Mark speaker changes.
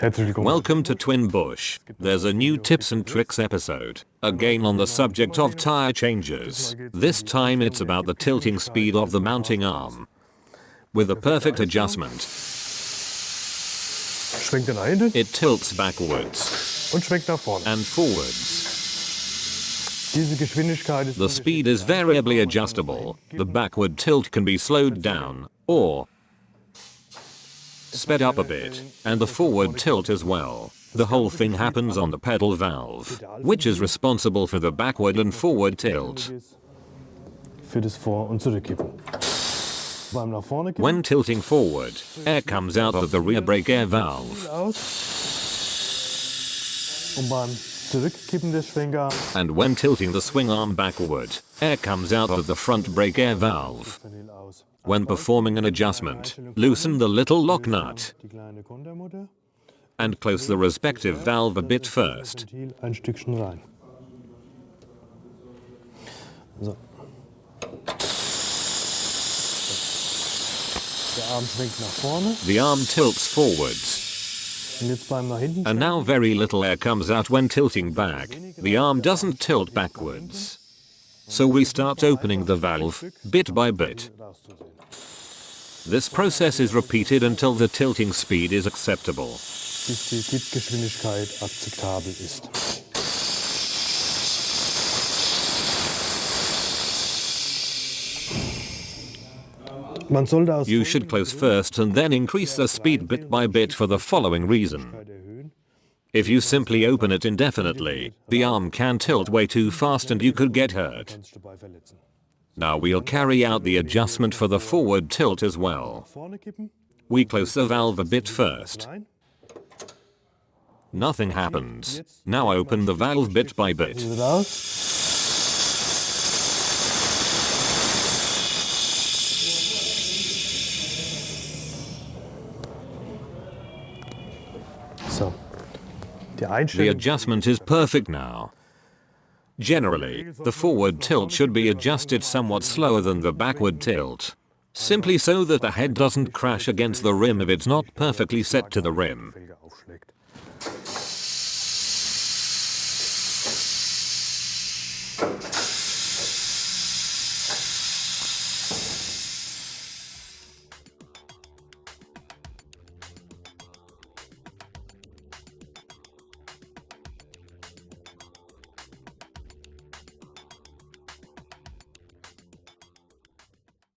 Speaker 1: Welcome to Twin Bush. There's a new tips and tricks episode, again on the subject of tire changes. This time it's about the tilting speed of the mounting arm. With a perfect adjustment, it tilts backwards and forwards. The speed is variably adjustable. The backward tilt can be slowed down or sped up a bit, and the forward tilt as well. The whole thing happens on the pedal valve, which is responsible for the backward and forward tilt. When tilting forward, air comes out of the rear brake air valve. And when tilting the swing arm backward, air comes out of the front brake air valve. When performing an adjustment, loosen the little lock nut and close the respective valve a bit first. The arm tilts forwards. And now very little air comes out when tilting back. The arm doesn't tilt backwards. So we start opening the valve, bit by bit. This process is repeated until the tilting speed is acceptable. You should close first and then increase the speed bit by bit for the following reason. If you simply open it indefinitely, the arm can tilt way too fast and you could get hurt. Now we'll carry out the adjustment for the forward tilt as well. We close the valve a bit first. Nothing happens. Now open the valve bit by bit. The adjustment is perfect now. Generally, the forward tilt should be adjusted somewhat slower than the backward tilt, simply so that the head doesn't crash against the rim if it's not perfectly set to the rim.